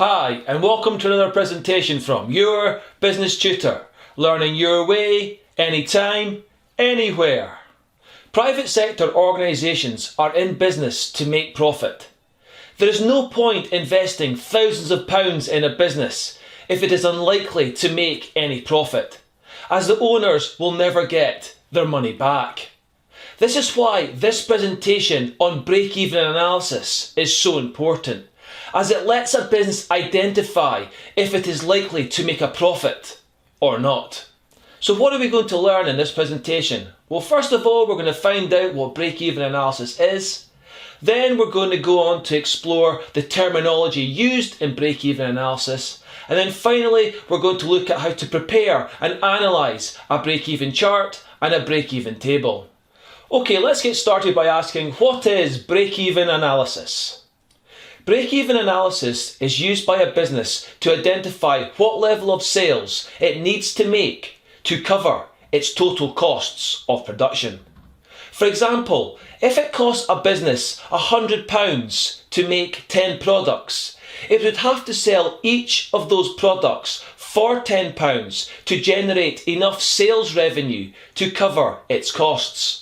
Hi, and welcome to another presentation from your business tutor, learning your way, anytime, anywhere. Private sector organisations are in business to make profit. There is no point investing thousands of pounds in a business if it is unlikely to make any profit, as the owners will never get their money back. This is why this presentation on break-even analysis is so important, as it lets a business identify if it is likely to make a profit or not. So what are we going to learn in this presentation? Well, first of all, we're going to find out what break-even analysis is. Then we're going to go on to explore the terminology used in break-even analysis. And then finally, we're going to look at how to prepare and analyse a break-even chart and a break-even table. Okay, let's get started by asking, what is break-even analysis? Break-even analysis is used by a business to identify what level of sales it needs to make to cover its total costs of production. For example, if it costs a business £100 to make 10 products, it would have to sell each of those products for £10 to generate enough sales revenue to cover its costs.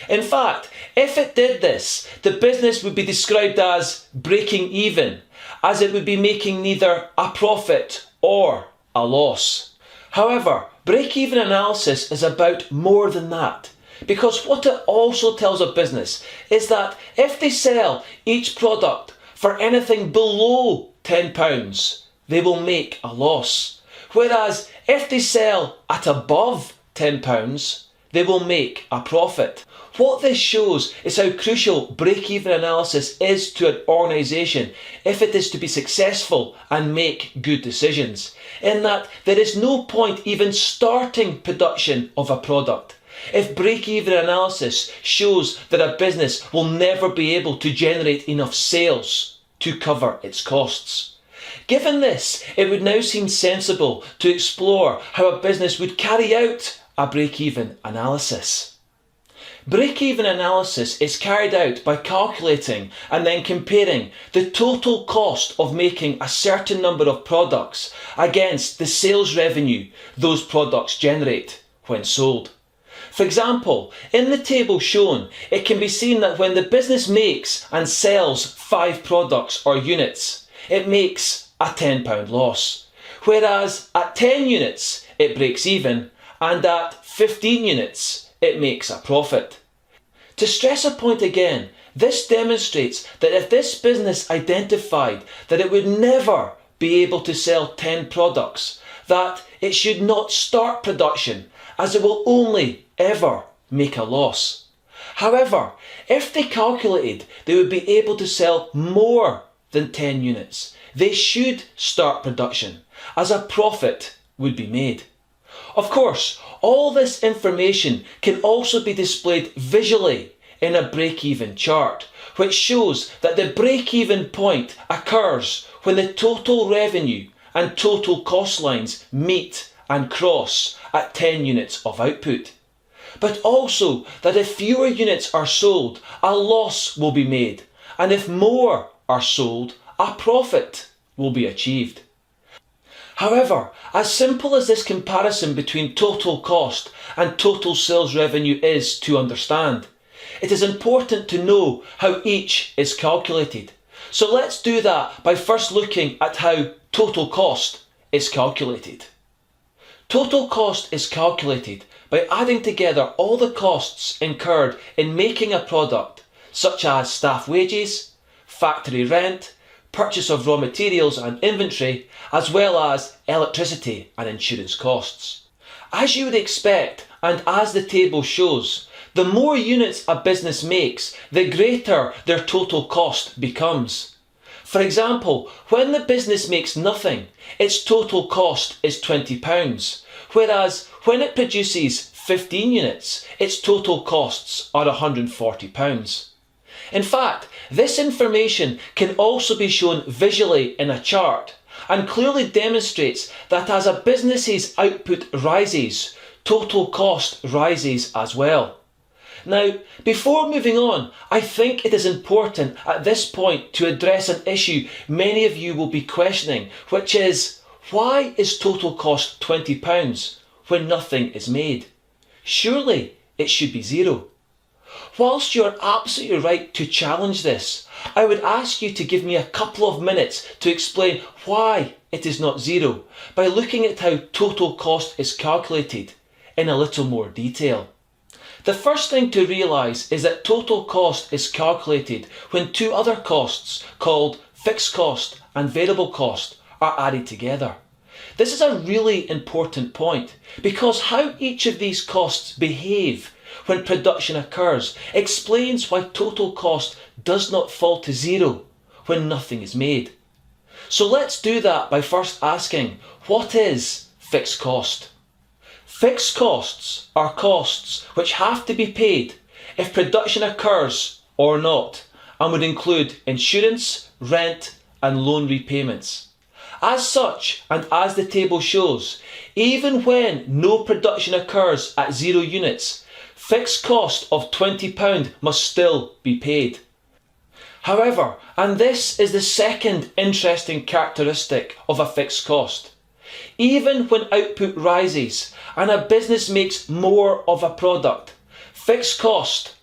In fact, if it did this, the business would be described as breaking even, as it would be making neither a profit or a loss. However, break-even analysis is about more than that, because what it also tells a business is that if they sell each product for anything below £10, they will make a loss. Whereas if they sell at above £10, they will make a profit. What this shows is how crucial break-even analysis is to an organisation if it is to be successful and make good decisions, in that there is no point even starting production of a product if break-even analysis shows that a business will never be able to generate enough sales to cover its costs. Given this, it would now seem sensible to explore how a business would carry out a break-even analysis. Break-even analysis is carried out by calculating and then comparing the total cost of making a certain number of products against the sales revenue those products generate when sold. For example, in the table shown, it can be seen that when the business makes and sells 5 products or units, it makes a £10 loss, whereas at 10 units it breaks even, and at 15 units it makes a profit. To stress a point again, this demonstrates that if this business identified that it would never be able to sell 10 products, that it should not start production, as it will only ever make a loss. However, if they calculated they would be able to sell more than 10 units, they should start production, as a profit would be made. Of course, all this information can also be displayed visually in a break-even chart, which shows that the break-even point occurs when the total revenue and total cost lines meet and cross at 10 units of output. But also that if fewer units are sold, a loss will be made, and if more are sold, a profit will be achieved. However, as simple as this comparison between total cost and total sales revenue is to understand, it is important to know how each is calculated. So let's do that by first looking at how total cost is calculated. Total cost is calculated by adding together all the costs incurred in making a product, such as staff wages, factory rent, purchase of raw materials and inventory, as well as electricity and insurance costs. As you would expect, and as the table shows, the more units a business makes, the greater their total cost becomes. For example, when the business makes nothing, its total cost is £20, whereas when it produces 15 units, its total costs are £140. In fact, this information can also be shown visually in a chart, and clearly demonstrates that as a business's output rises, total cost rises as well. Now, before moving on, I think it is important at this point to address an issue many of you will be questioning, which is, why is total cost £20 when nothing is made? Surely it should be zero. Whilst you are absolutely right to challenge this, I would ask you to give me a couple of minutes to explain why it is not zero by looking at how total cost is calculated in a little more detail. The first thing to realise is that total cost is calculated when two other costs called fixed cost and variable cost are added together. This is a really important point because how each of these costs behave when production occurs explains why total cost does not fall to zero when nothing is made. So let's do that by first asking, what is fixed cost? Fixed costs are costs which have to be paid if production occurs or not, and would include insurance, rent and loan repayments. As such, and as the table shows, even when no production occurs at 0 units, fixed cost of £20 must still be paid. However, and this is the second interesting characteristic of a fixed cost, even when output rises and a business makes more of a product, fixed cost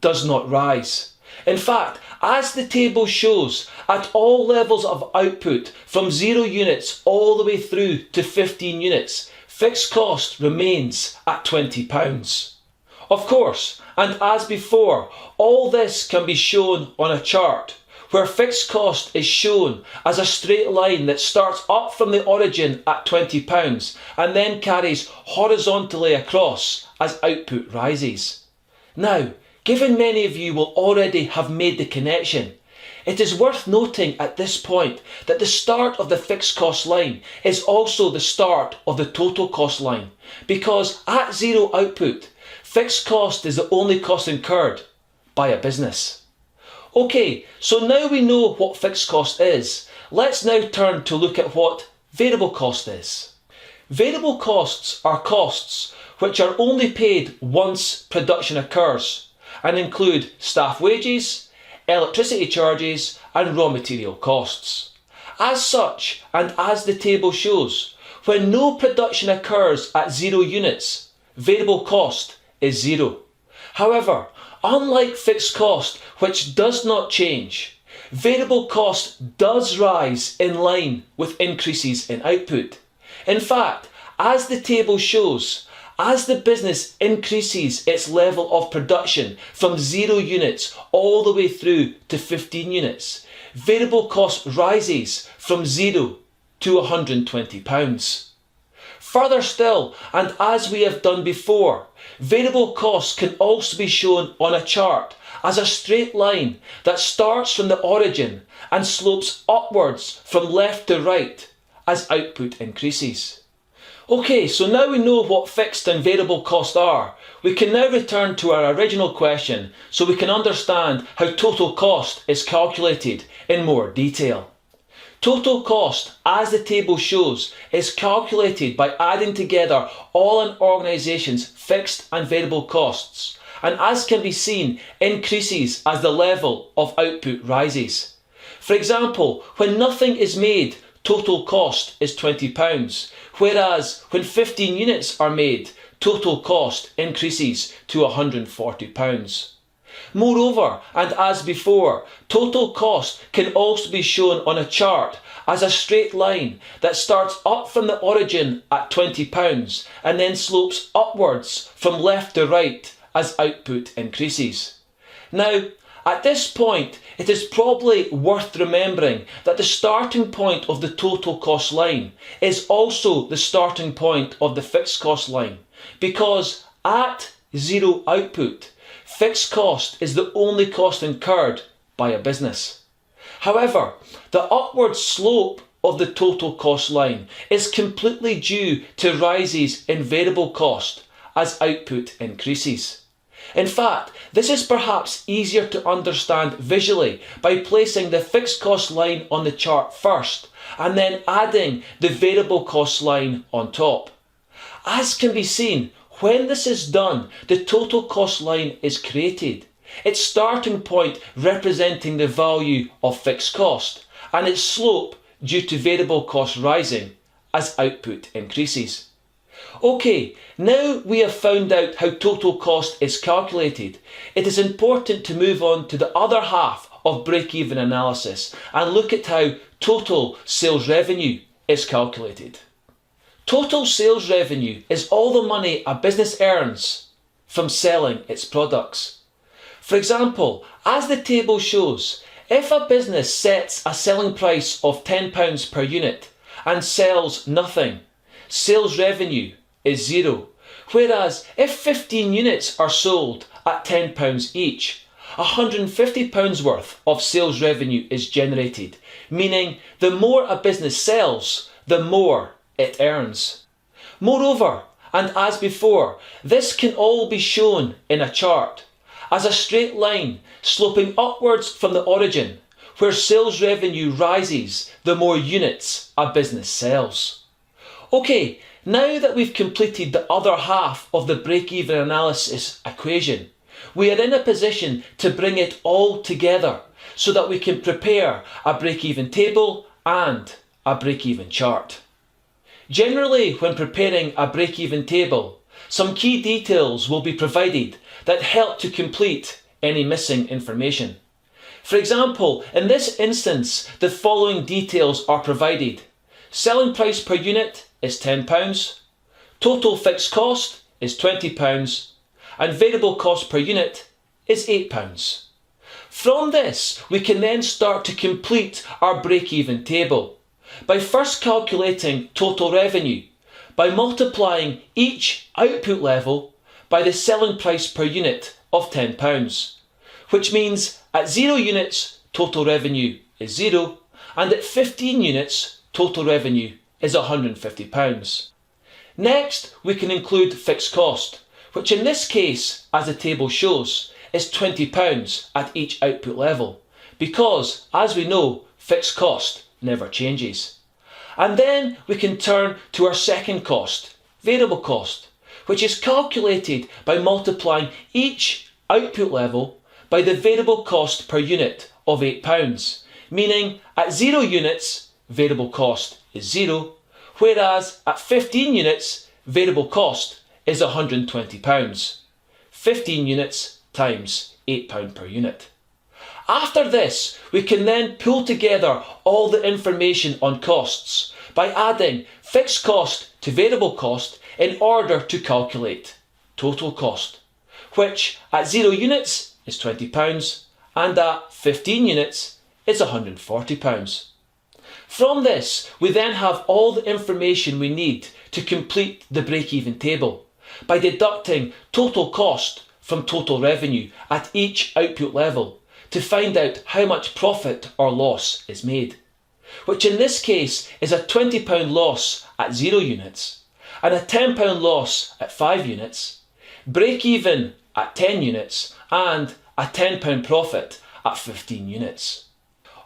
does not rise. In fact, as the table shows, at all levels of output from 0 units all the way through to 15 units, fixed cost remains at £20. Of course, and as before, all this can be shown on a chart where fixed cost is shown as a straight line that starts up from the origin at £20 and then carries horizontally across as output rises. Now, given many of you will already have made the connection, it is worth noting at this point that the start of the fixed cost line is also the start of the total cost line, because at 0 output, fixed cost is the only cost incurred by a business. Okay, so now we know what fixed cost is, let's now turn to look at what variable cost is. Variable costs are costs which are only paid once production occurs and include staff wages, electricity charges and raw material costs. As such, and as the table shows, when no production occurs at 0 units, variable cost is zero. However, unlike fixed cost, which does not change, variable cost does rise in line with increases in output. In fact, as the table shows, as the business increases its level of production from 0 units all the way through to 15 units, variable cost rises from 0 to £120. Further still, and as we have done before, variable costs can also be shown on a chart as a straight line that starts from the origin and slopes upwards from left to right as output increases. Okay, so now we know what fixed and variable costs are, we can now return to our original question so we can understand how total cost is calculated in more detail. Total cost, as the table shows, is calculated by adding together all an organisation's fixed and variable costs, and as can be seen, increases as the level of output rises. For example, when nothing is made, total cost is £20, whereas when 15 units are made, total cost increases to £140. Moreover, and as before, total cost can also be shown on a chart as a straight line that starts up from the origin at £20 and then slopes upwards from left to right as output increases. Now, at this point, it is probably worth remembering that the starting point of the total cost line is also the starting point of the fixed cost line, because at 0 output, fixed cost is the only cost incurred by a business. However, the upward slope of the total cost line is completely due to rises in variable cost as output increases. In fact, this is perhaps easier to understand visually by placing the fixed cost line on the chart first and then adding the variable cost line on top. As can be seen, When this is done, the total cost line is created, its starting point representing the value of fixed cost, and its slope due to variable cost rising as output increases. Okay, now we have found out how total cost is calculated, it is important to move on to the other half of break-even analysis and look at how total sales revenue is calculated. Total sales revenue is all the money a business earns from selling its products. For example, as the table shows, if a business sets a selling price of £10 per unit and sells nothing, sales revenue is zero. Whereas if 15 units are sold at £10 each, £150 worth of sales revenue is generated, meaning the more a business sells, the more it earns. Moreover, and as before, this can all be shown in a chart as a straight line sloping upwards from the origin, where sales revenue rises the more units a business sells. Okay, now that we've completed the other half of the break-even analysis equation, we are in a position to bring it all together so that we can prepare a break-even table and a break-even chart. Generally, when preparing a break-even table, some key details will be provided that help to complete any missing information. For example, in this instance, the following details are provided. Selling price per unit is £10, total fixed cost is £20, and variable cost per unit is £8. From this, we can then start to complete our break-even table by first calculating total revenue by multiplying each output level by the selling price per unit of £10, which means at 0 units total revenue is 0 and at 15 units total revenue is £150. Next, we can include fixed cost, which in this case, as the table shows, is £20 at each output level, because, as we know, fixed cost never changes. And then we can turn to our second cost, variable cost, which is calculated by multiplying each output level by the variable cost per unit of £8, meaning at 0 units, variable cost is 0, whereas at 15 units, variable cost is £120. 15 units times £8 per unit. After this, we can then pull together all the information on costs by adding fixed cost to variable cost in order to calculate total cost, which at 0 units is £20 and at 15 units is £140. From this, we then have all the information we need to complete the break-even table by deducting total cost from total revenue at each output level to find out how much profit or loss is made, which in this case is a £20 loss at 0 units and a £10 loss at 5 units, break-even at 10 units and a £10 profit at 15 units.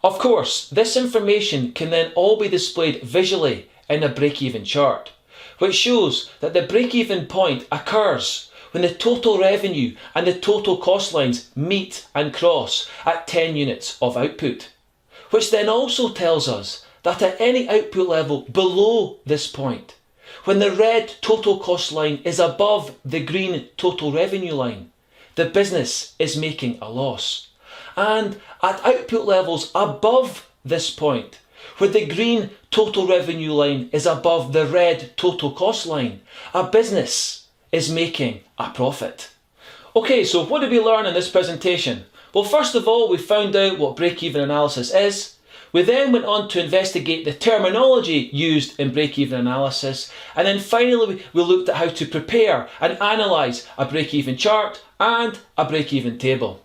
Of course, this information can then all be displayed visually in a break-even chart, which shows that the break-even point occurs when the total revenue and the total cost lines meet and cross at 10 units of output, which then also tells us that at any output level below this point, when the red total cost line is above the green total revenue line, the business is making a loss. And at output levels above this point, where the green total revenue line is above the red total cost line, a business is making a profit. Okay, so what did we learn in this presentation? Well, first of all, we found out what break-even analysis is. We then went on to investigate the terminology used in break-even analysis, and then finally we looked at how to prepare and analyse a break-even chart and a break-even table.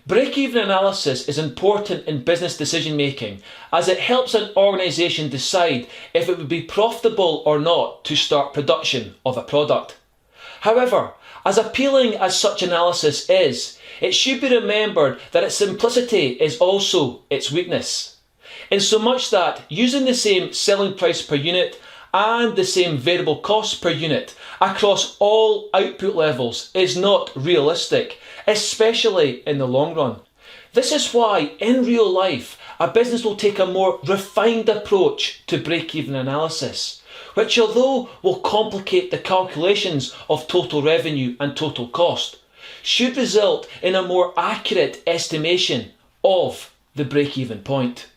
Break-even analysis is important in business decision making as it helps an organisation decide if it would be profitable or not to start production of a product. However, as appealing as such analysis is, it should be remembered that its simplicity is also its weakness, in so much that using the same selling price per unit and the same variable cost per unit across all output levels is not realistic, especially in the long run. This is why, in real life, a business will take a more refined approach to break-even analysis, which, although will complicate the calculations of total revenue and total cost, should result in a more accurate estimation of the break-even point.